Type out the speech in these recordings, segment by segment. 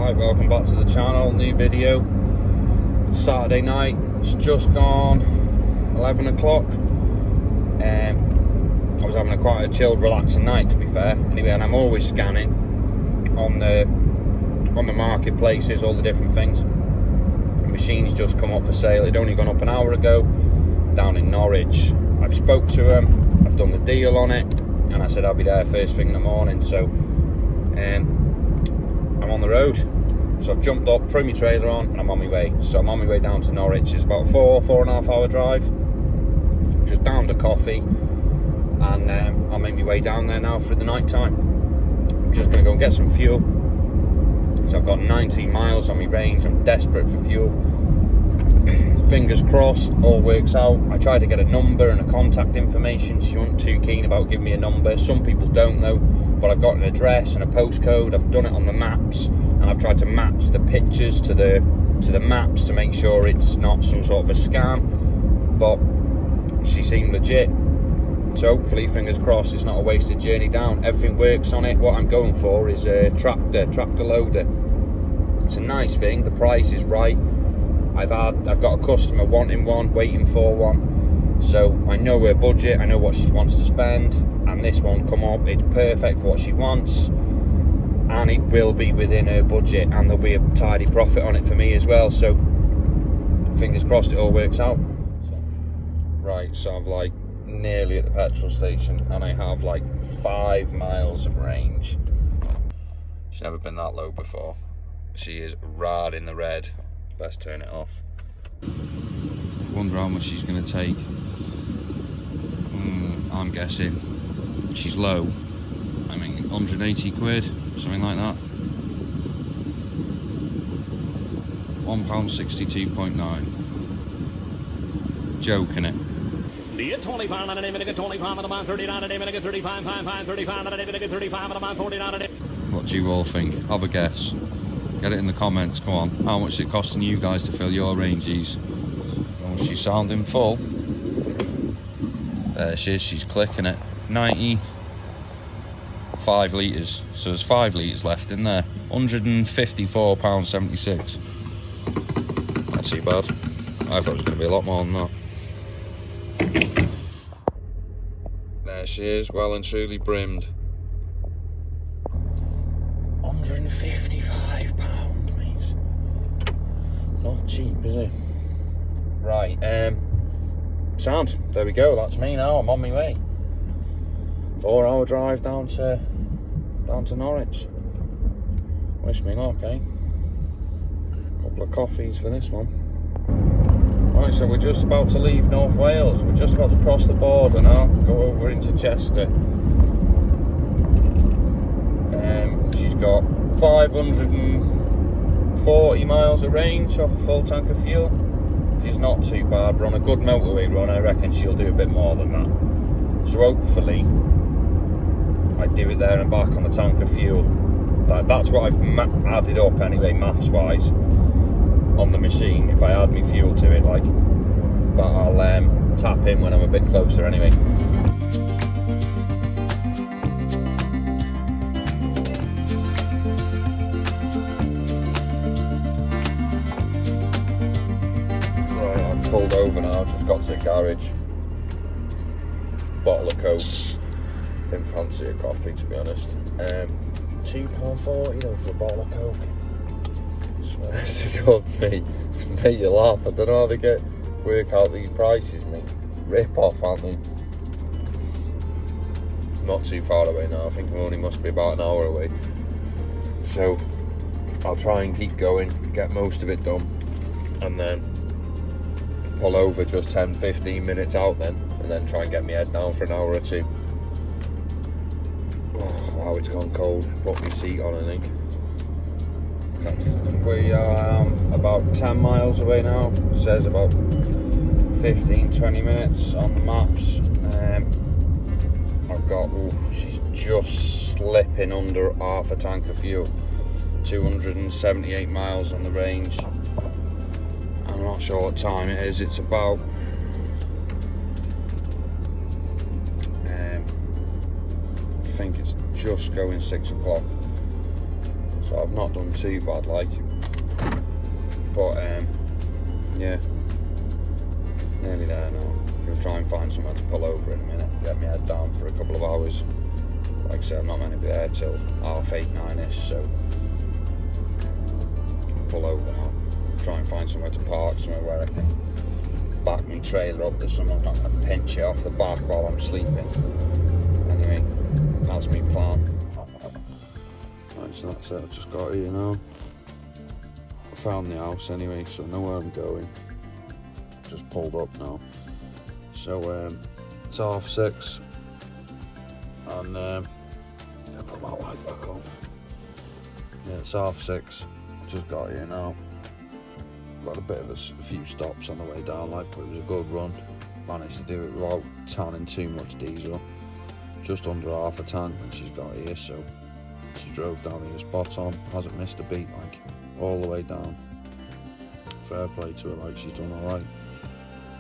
Right, welcome back to the channel, new video. It's Saturday night, it's just gone 11 o'clock. I was having quite a chilled, relaxing night, to be fair. Anyway, and I'm always scanning on the marketplaces, all the different things. The machine's just come up for sale. It'd only gone up an hour ago, down in Norwich. I've spoke to him, I've done the deal on it, and I said I'll be there first thing in the morning. So I'm on the road. So I've jumped up, threw my trailer on, and I'm on my way. So I'm on my way down to Norwich. It's about a 4.5 hour drive. Just downed a coffee, and I'll make my way down there now for the night time. I'm just going to go and get some fuel. So I've got 19 miles on my range. I'm desperate for fuel. Fingers crossed, all works out. I tried to get a number and a contact information. She wasn't too keen about giving me a number. Some people don't know, but I've got an address and a postcode. I've done it on the maps, and I've tried to match the pictures to the maps to make sure it's not some sort of a scam. But she seemed legit. So hopefully, fingers crossed, it's not a wasted journey down. Everything works on it. What I'm going for is a tractor loader. It's a nice thing. The price is right. I've got a customer wanting one, waiting for one. So I know her budget. I know what she wants to spend, and this one come up. It's perfect for what she wants, and it will be within her budget, and there'll be a tidy profit on it for me as well. So fingers crossed, it all works out. Right, so I'm like nearly at the petrol station, and I have like 5 miles of range. She's never been that low before. She is rad in the red. Best turn it off. Wonder how much she's going to take. I'm guessing she's low. I mean, 180 quid, something like that. £1.62.9. Joking it. What do you all think? Have a guess. Get it in the comments, come on. How much is it costing you guys to fill your ranges? Oh, she's sounding full. There she is, she's clicking it. 95 litres. So there's 5 litres left in there. £154.76. Not too bad. I thought it was going to be a lot more than that. There she is, well and truly brimmed. £155, mate. Not cheap, is it? Right, sound. There we go. That's me now. I'm on my way. 4 hour drive down to Norwich. Wish me luck, eh? Couple of coffees for this one. Right, so we're just about to leave North Wales. We're just about to cross the border now. Go over into Chester. She's got 540 miles of range off a full tank of fuel. She's not too bad. We're on a good motorway run. I reckon she'll do a bit more than that. So hopefully I do it there and back on the tank of fuel. That's what I've added up anyway, maths wise, on the machine, if I add my fuel to it, like. But I'll tap in when I'm a bit closer anyway. Pulled over now, just got to the garage. Bottle of Coke. Didn't fancy a coffee, to be honest. £2.40 though for a bottle of Coke. Swear to God, mate. Make you laugh. I don't know how they work out these prices, mate. Rip off, aren't they? Not too far away now. I think we only must be about an hour away. So I'll try and keep going, get most of it done, and then pull over just 10-15 minutes out then, and then try and get my head down for an hour or two. Oh, wow, it's gone cold. Put my seat on, I think. We are about 10 miles away now. It says about 15-20 minutes on the maps. I've got, she's just slipping under half a tank of fuel. 278 miles on the range. I'm not sure what time it is. It's about I think it's just going 6 o'clock. so I've not done too bad, like. But yeah, nearly there now. I'm gonna try and find somewhere to pull over in a minute, get my head down for a couple of hours. Like I said, I'm not meant to be there till 8:30, 9ish, so pull over now. Try and find somewhere to park, somewhere where I can back my trailer up that someone's not going to pinch it off the back while I'm sleeping. Anyway, that's my plan. Right, so that's it, I've just got here now. I found the house anyway, so I know where I'm going. Just pulled up now. So it's 6:30, and I put my light back on. Yeah, it's 6:30. Just got here now. Got a bit of a few stops on the way down, like, but it was a good run. Managed to do it without tanning too much diesel. Just under half a tank when she's got here, so she drove down here spot on. Hasn't missed a beat, like, all the way down. Fair play to her, like, she's done alright.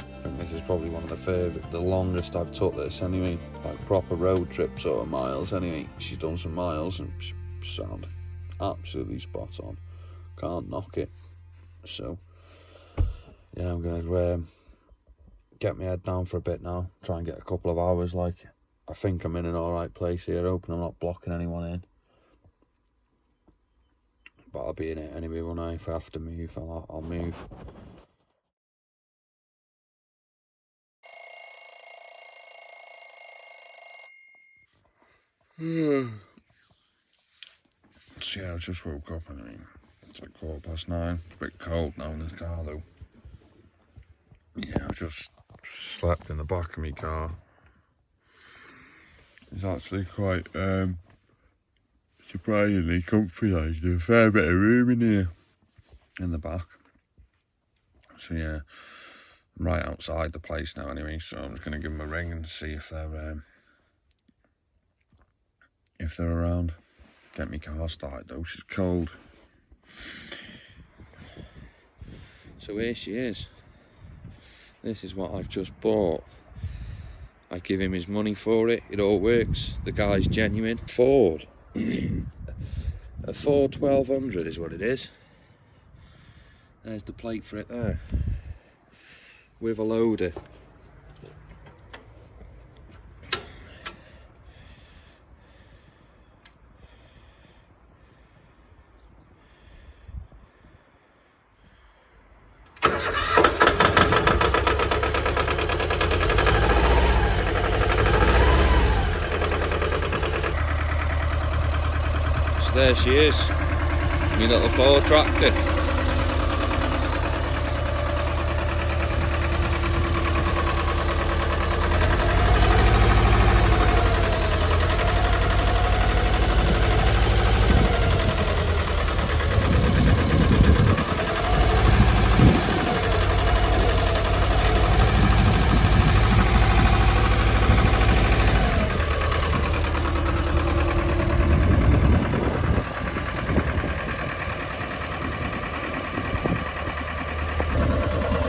I think this is probably one of the longest I've took this anyway, like proper road trip sort of miles anyway. She's done some miles and sound absolutely spot on. Can't knock it. So yeah, I'm gonna get my head down for a bit now, try and get a couple of hours. Like, I think I'm in an alright place here, hoping I'm not blocking anyone in, but I'll be in it anyway when if I have to move, I'll move. So yeah, I just woke up and it's like 9:15. It's a bit cold now in this car though. Yeah, I just slept in the back of my car. It's actually quite surprisingly comfy, like, there's a fair bit of room in here in the back. So yeah, I'm right outside the place now anyway, so I'm just gonna give them a ring and see if they're around. Get my car started though, she's cold. So here she is. This is what I've just bought. I give him his money for it, it all works. The guy's genuine. Ford. A Ford 1200 is what it is. There's the plate for it there. With a loader. There she is, my little Ford tractor.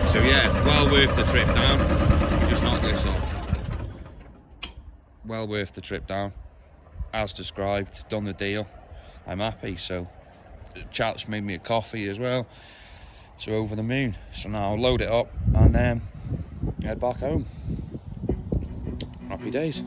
So yeah, well worth the trip down. Just knock this off. Well worth the trip down. As described, done the deal. I'm happy, so the chap's made me a coffee as well. So over the moon. So now I'll load it up and head back home. Happy days.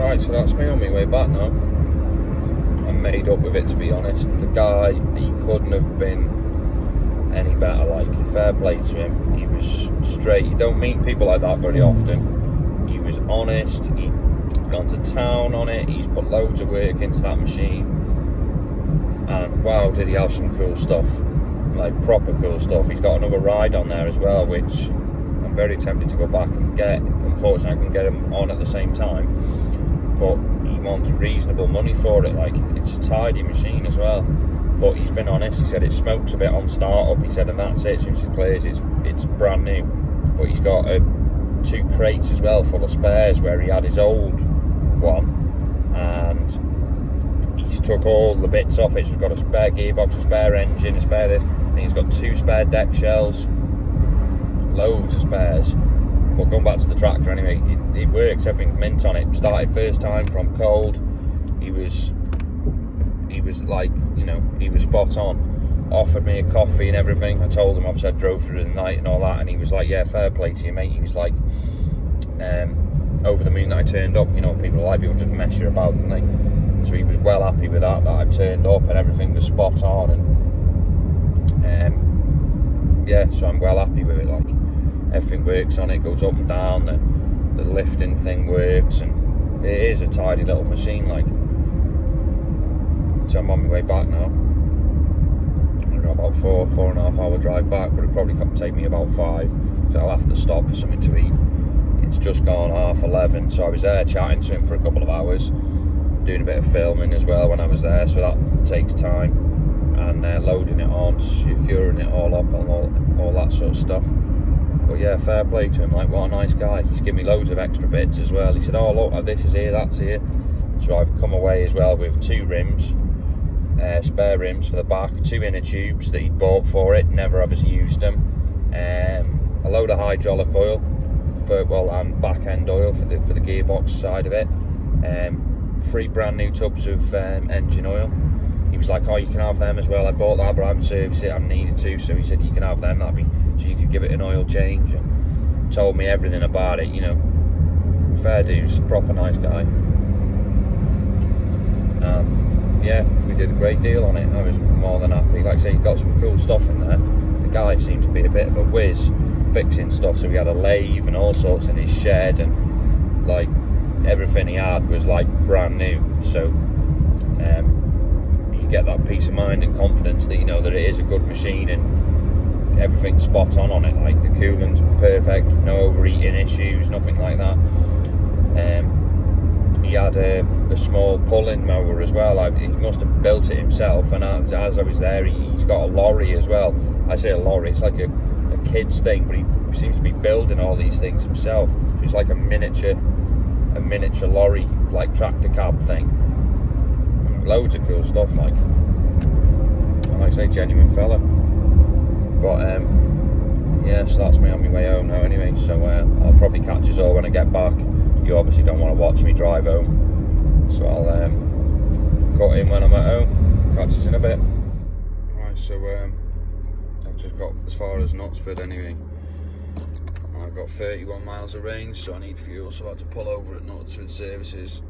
Right, so that's me on my way back now. I'm made up with it, to be honest. The guy, he couldn't have been any better. Like, fair play to him. He was straight. You don't meet people like that very often. He was honest. He'd gone to town on it. He's put loads of work into that machine. And wow, did he have some cool stuff. Like, proper cool stuff. He's got another ride on there as well, which I'm very tempted to go back and get. Unfortunately, I can get him on at the same time. But he wants reasonable money for it. Like, it's a tidy machine as well. But he's been honest. He said it smokes a bit on startup. He said, and that's it. As soon as it clears, it's brand new. But he's got 2 crates as well full of spares where he had his old one, and he's took all the bits off it. So he's got a spare gearbox, a spare engine, a spare this. I think he's got 2 spare deck shells, loads of spares. But going back to the tractor anyway, it works, everything's mint on it. Started first time from cold. He was like, you know, he was spot on. Offered me a coffee and everything. I told him obviously I drove through the night and all that, and he was like, yeah, fair play to you, mate. He was like, over the moon that I turned up. You know, people are like, people just mess you about, don't they? So he was well happy with that I turned up and everything was spot on, and yeah, so I'm well happy with it. Like, everything works on it, goes up and down, the lifting thing works, and it is a tidy little machine. Like, so I'm on my way back now. I've got about 4.5 hour drive back, but it'll probably take me about 5, so I'll have to stop for something to eat. It's just gone 11:30, so I was there chatting to him for a couple of hours, doing a bit of filming as well when I was there, so that takes time, and loading it on, securing it all up, and all that sort of stuff. But yeah, fair play to him. Like, what a nice guy. He's given me loads of extra bits as well. He said, oh look, this is here, that's here. So I've come away as well with 2 rims, spare rims for the back, 2 inner tubes that he'd bought for it, never obviously used them, a load of hydraulic oil and back end oil for the gearbox side of it, 3 brand new tubs of engine oil. He was like, oh, you can have them as well. I bought that, but I haven't serviced it, I needed to, so he said you can have them, so you could give it an oil change, and told me everything about it. You know, fair dues, proper nice guy. Yeah, we did a great deal on it. I was more than happy. Like I say, he got some cool stuff in there. The guy seemed to be a bit of a whiz fixing stuff, so he had a lathe and all sorts in his shed, and like everything he had was like brand new. So you get that peace of mind and confidence that you know that it is a good machine and everything's spot on it. Like, the coolant's perfect, no overheating issues, nothing like that. He had a small pulling mower as well. He must have built it himself, and as I was there, he's got a lorry as well. I say a lorry, it's like a kid's thing, but he seems to be building all these things himself. So it's like a miniature lorry, like tractor cab thing. Loads of cool stuff, like. And like I say, genuine fella. But yeah, so that's me on my way home now anyway. So I'll probably catch us all when I get back. You obviously don't want to watch me drive home, so I'll cut in when I'm at home. Catch us in a bit. Right, so I've just got as far as Knutsford anyway. I've got 31 miles of range, so I need fuel, so I had to pull over at Knutsford Services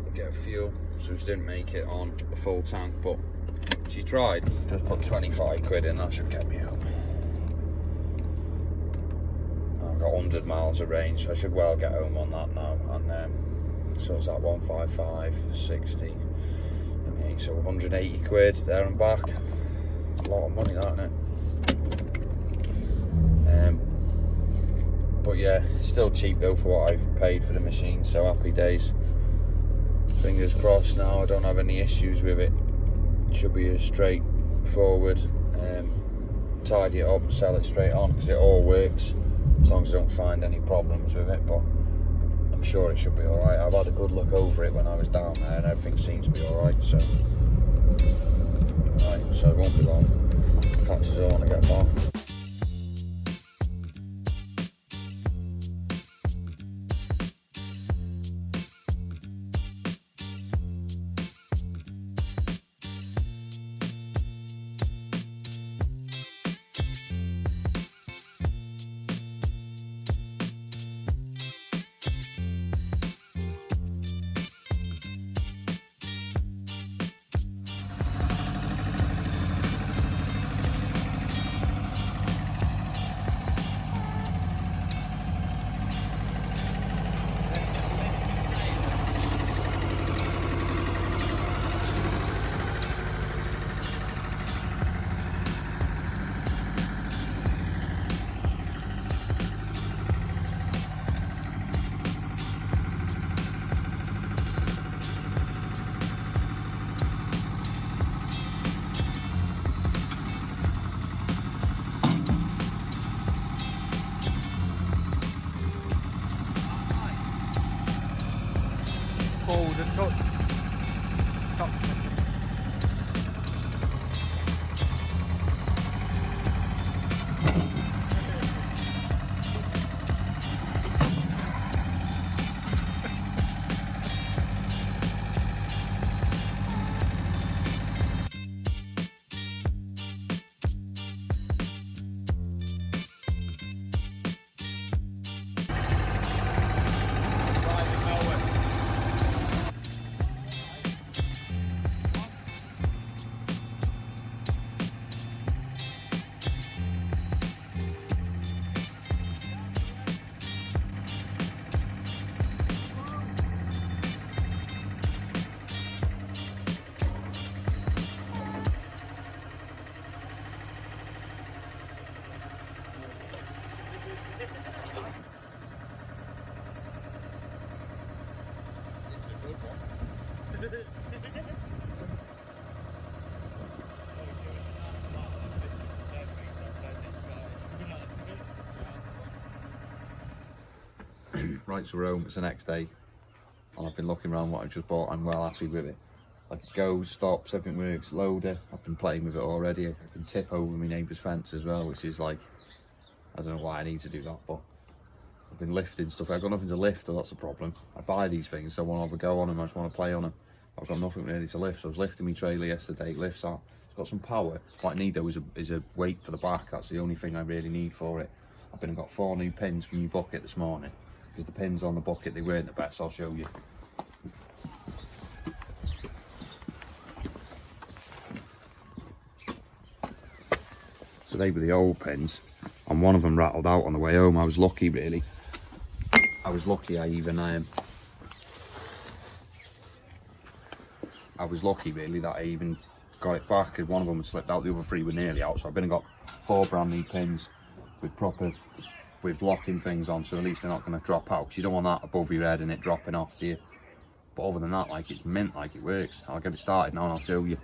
and get fuel. So she didn't make it on a full tank, but she tried. Just put 25 quid in, that should get me home. I've got 100 miles of range, so I should well get home on that now. And so it's that 155, 60, so 180 quid there and back. A lot of money, that, isn't it? But yeah, still cheap though for what I've paid for the machine, so happy days. Fingers crossed now, I don't have any issues with it. It should be a straightforward, tidy it up and sell it straight on, because it all works, as long as I don't find any problems with it. But I'm sure it should be alright. I've had a good look over it when I was down there and everything seems to be alright, so right, so it won't be long. Catch us all when I get back. forward a touch. Top. Right, so we're home. It's the next day, and I've been looking around what I've just bought. I'm well happy with it. Like, it goes, stops, everything works. Loader, I've been playing with it already. I can tip over my neighbour's fence as well, which is like, I don't know why I need to do that, but I've been lifting stuff. I've got nothing to lift, so that's the problem. I buy these things, so I want to have a go on them. I just want to play on them. I've got nothing ready to lift, so I was lifting my trailer yesterday. It lifts that. It's got some power. What I need though is a weight for the back. That's the only thing I really need for it. I've been and got 4 new pins from my bucket this morning, because the pins on the bucket, they weren't the best. I'll show you. So they were the old pins, and one of them rattled out on the way home. I was lucky, really. I was lucky I was lucky really that I even got it back, because one of them had slipped out, the other 3 were nearly out. So I've been and got 4 brand new pins with locking things on, so at least they're not going to drop out, because you don't want that above your head and it dropping off, do you? But other than that, like, it's mint, like, it works. I'll get it started now and I'll show you.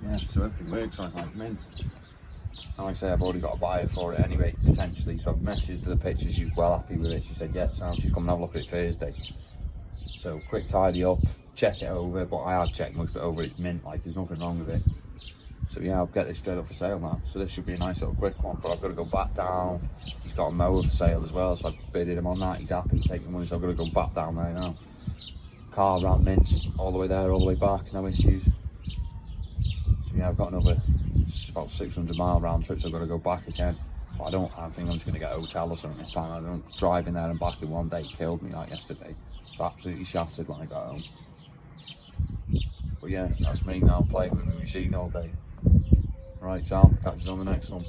Yeah, so everything works like mint. Like I say, I've already got a buyer for it anyway, potentially, so I've messaged the pictures. She's well happy with it. She said, yeah, Sam, she's coming to have a look at it Thursday. So quick tidy up, check it over, but I have checked most of it over. It's mint, like, there's nothing wrong with it. So yeah, I'll get this straight up for sale now. So this should be a nice little quick one, but I've got to go back down. He's got a mower for sale as well, so I've bidded him on that. He's happy to take the money, so I've got to go back down there now. Car ran mint all the way there, all the way back, no issues. Yeah, I've got another, it's about 600-mile round trip, so I've got to go back again. But I think I'm just going to get a hotel or something this time. I don't, driving there and back in one day killed me like yesterday. It's absolutely shattered when I got home. But yeah, that's me now, playing with the machine all day. Right, Sam, catch you on the next one.